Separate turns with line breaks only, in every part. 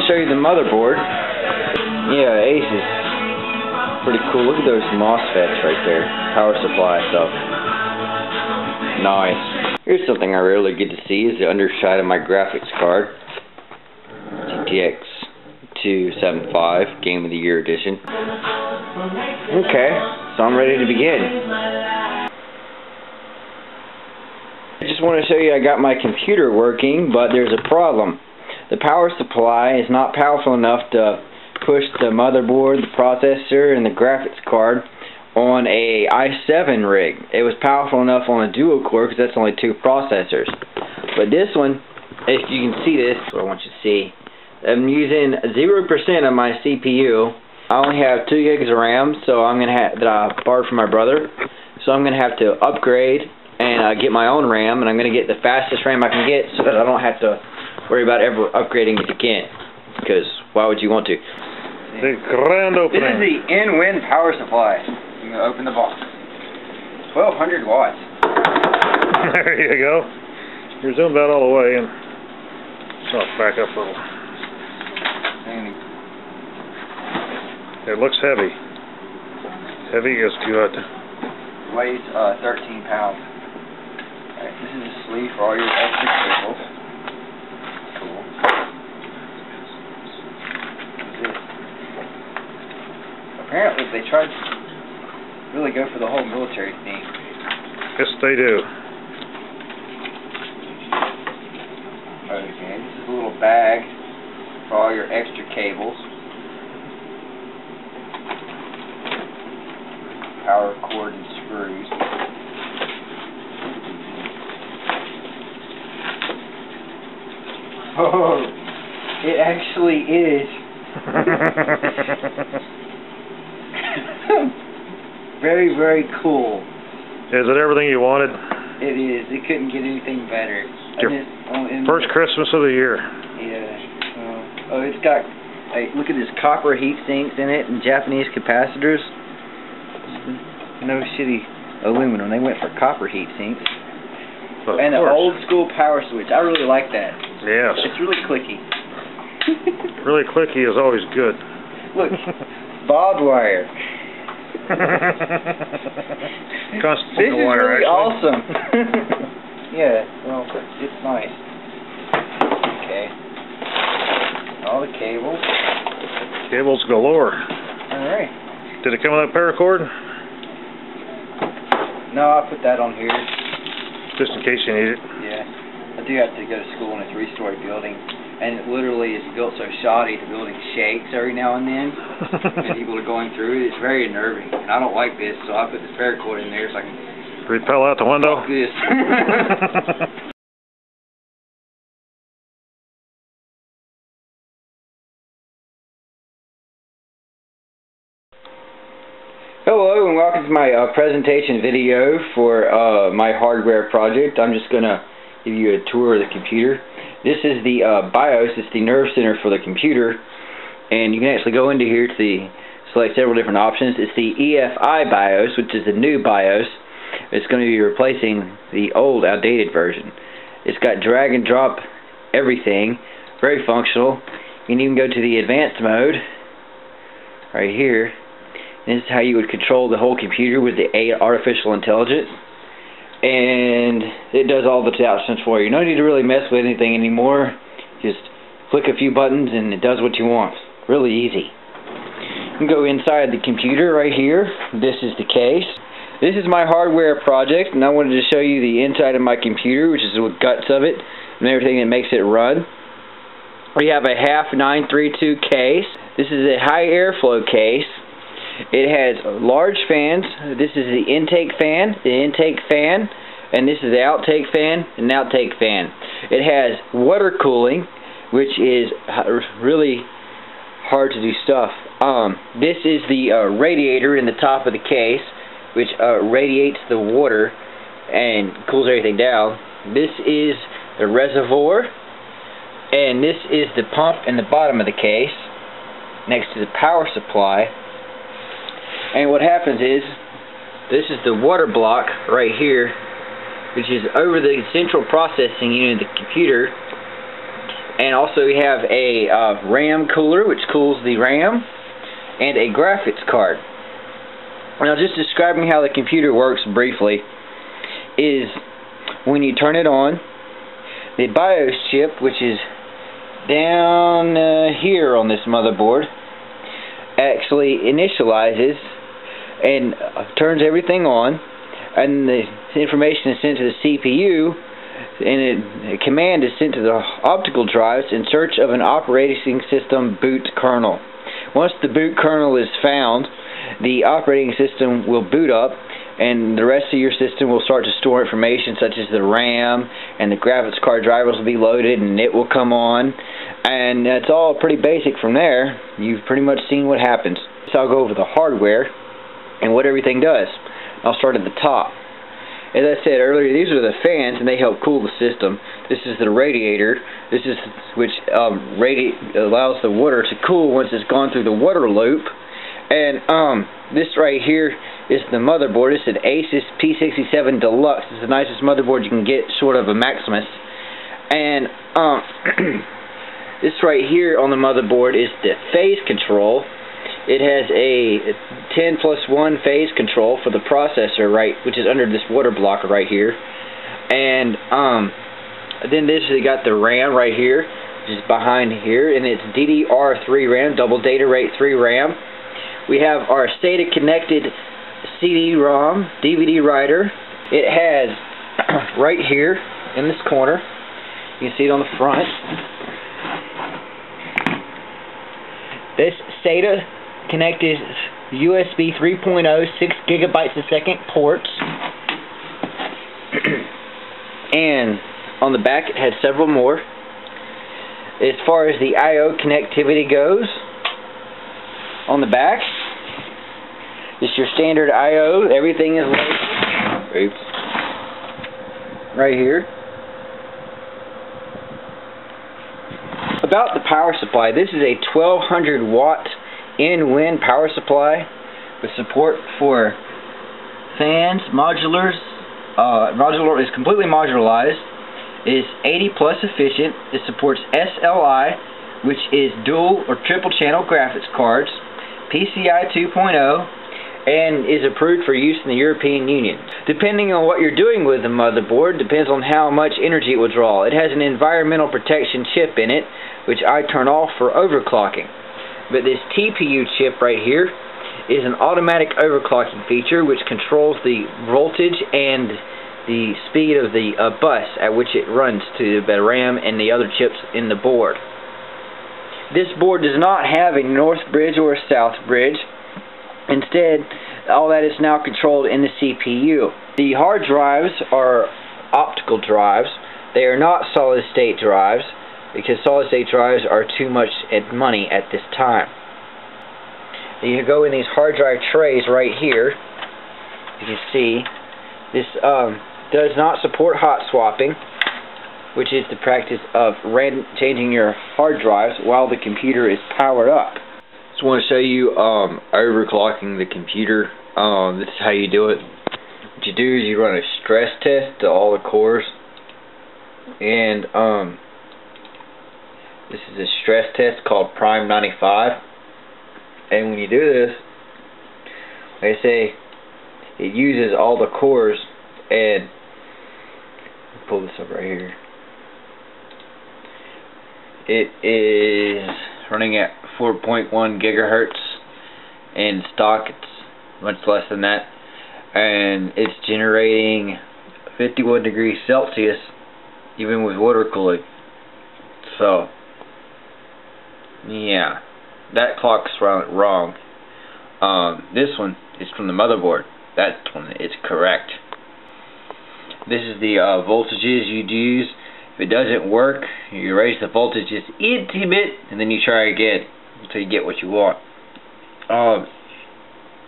show you the motherboard. Yeah, Ace is pretty cool. Look at those MOSFETs right there. Power supply stuff. Nice. Here's something I rarely get to see is the underside of my graphics card. GTX 275 Game of the Year edition. Okay, so I'm ready to begin. I just want to show you I got my computer working, but there's a problem. The power supply is not powerful enough to push the motherboard, the processor, and the graphics card on a i7 rig. It was powerful enough on a dual core because that's only 2 processors. But this one, if you can see this, what I want you to see, I'm using 0% of my CPU. I only have 2 gigs of RAM, so I'm gonna have that I borrowed from my brother. So I'm gonna have to upgrade and get my own RAM, and I'm gonna get the fastest RAM I can get so that I don't have to worry about ever upgrading it again. Because why would you want to?
The grand opening.
This is the in-wind power supply. I'm gonna open the box. 1200 watts.
There you go. You're zoomed out all the way, and back up a little. It looks heavy. Heavy is good.
Weighs 13 pounds. Alright, this is a sleeve for all your extra cables. Cool. What's this? Apparently they tried to really go for the whole military theme.
Yes, they do.
Okay, this is a little bag for all your extra cables. Power cord and screws. Oh, it actually is. Very, very cool.
Is it everything you wanted?
It is. It couldn't get anything better.
First Christmas of the year.
Yeah. Oh, it's got. Hey, look at this copper heat sinks in it and Japanese capacitors. No shitty aluminum. They went for copper heat sinks. And an old school power switch. I really like that.
Yes.
It's really clicky.
Really clicky is always good.
Look, barbed wire.
Constant
This
wire,
is really
actually.
awesome. Yeah, well, it's nice. Okay. All the cables.
Cables galore.
Alright.
Did it come with a paracord?
No, I put that on here.
Just in case you need it.
Yeah. I do have to go to school in a 3-story building, and it literally is built so shoddy the building shakes every now and then. And people are going through it. It's very unnerving. And I don't like this, so I put this paracord in there so I can
Repel out the window?
this. Hello and welcome to my presentation video for my hardware project. I'm just going to give you a tour of the computer. This is the BIOS. It's the nerve center for the computer, and you can actually go into here to select several different options. It's the EFI BIOS, which is the new BIOS. It's going to be replacing the old, outdated version. It's got drag and drop everything, very functional. You can even go to the advanced mode right here. This is how you would control the whole computer with the artificial intelligence. And it does all the options for you. No need to really mess with anything anymore. Just click a few buttons and it does what you want. Really easy. You can go inside the computer right here. This is the case. This is my hardware project, and I wanted to show you the inside of my computer, which is the guts of it and everything that makes it run. We have a half 932 case. This is a high airflow case. It has large fans. This is the intake fan, and this is the outtake fan and outtake fan. It has water cooling, which is really hard to do stuff. This is the radiator in the top of the case, which radiates the water and cools everything down. This is the reservoir, and this is the pump in the bottom of the case next to the power supply. And what happens is, this is the water block right here, which is over the central processing unit of the computer, And also we have a RAM cooler, which cools the RAM, and a graphics card. Now, just describing how the computer works briefly is when you turn it on, the BIOS chip, which is down here on this motherboard, actually initializes and turns everything on, and the information is sent to the CPU, and a command is sent to the optical drives in search of an operating system boot kernel. Once the boot kernel is found, the operating system will boot up, and the rest of your system will start to store information such as the RAM, and the graphics card drivers will be loaded, and it will come on, and it's all pretty basic from there. You've pretty much seen what happens. So I'll go over the hardware and what everything does. I'll start at the top. As I said earlier, these are the fans, and they help cool the system. This is the radiator. This is which allows the water to cool once it's gone through the water loop. And this right here is the motherboard. It's an Asus P67 Deluxe. It's the nicest motherboard you can get, short of a Maximus. And this right here on the motherboard is the phase control. It has a 10+1 phase control for the processor, right, which is under this water blocker right here. And then this has got the RAM right here, which is behind here, and it's DDR3 RAM, double data rate 3 RAM. We have our SATA connected CD-ROM DVD writer. It has right here in this corner, you can see it on the front, this SATA connected USB 3.0 6 gigabytes a second ports. And on the back it has several more. As far as the I/O connectivity goes, on the back, just your standard I/O. Everything is labeled. Oops. Right here. About the power supply, this is a 1200 watt in-wind power supply with support for fans, modulars. Modular is completely modularized. It is 80 plus efficient. It supports SLI, which is dual or triple channel graphics cards, PCI 2.0, and is approved for use in the European Union. Depending on what you're doing with the motherboard, depends on how much energy it will draw. It has an environmental protection chip in it, which I turn off for overclocking. But this TPU chip right here is an automatic overclocking feature which controls the voltage and the speed of the bus at which it runs to the RAM and the other chips in the board. This board does not have a north bridge or a south bridge. Instead, all that is now controlled in the CPU. The hard drives are optical drives. They are not solid state drives, because solid state drives are too much money at this time. You go in these hard drive trays right here. You can see this does not support hot swapping, which is the practice of changing your hard drives while the computer is powered up. Just want to show you overclocking the computer. This is how you do it. What you do is you run a stress test to all the cores, and this is a stress test called Prime 95. And when you do this, they say it uses all the cores, and pull this up right here. It is running at 4.1 gigahertz. In stock it's much less than that, and it's generating 51 degrees Celsius even with water cooling. So yeah, that clock's wrong. This one is from the motherboard. That one is correct. This is the voltages you'd use. If it doesn't work, you raise the voltage just a itty bit, and then you try again until you get what you want.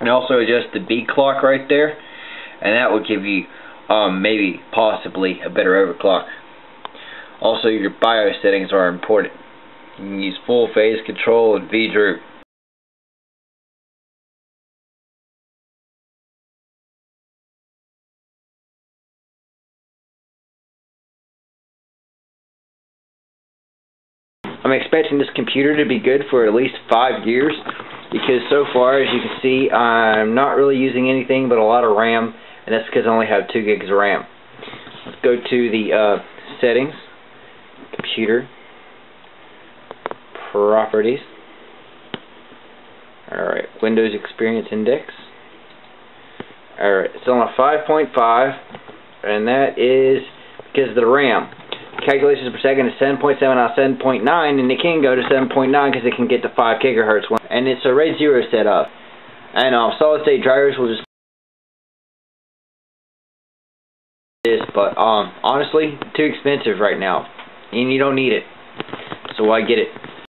And also adjust the B clock right there, and that will give you maybe possibly a better overclock. Also, your BIOS settings are important. You can use full phase control and V-droop. I'm expecting this computer to be good for at least 5 years, because so far, as you can see, I'm not really using anything but a lot of RAM, and that's because I only have 2 gigs of RAM. Let's go to the settings, computer, properties. Alright, Windows Experience Index. Alright, it's on a 5.5, and that is because of the RAM. Calculations per second is 7.7 out of 7.9, and they can go to 7.9 because they can get to 5 gigahertz. And it's a RAID 0 setup. And solid state drivers will just this, but honestly, too expensive right now, and you don't need it. So why get it?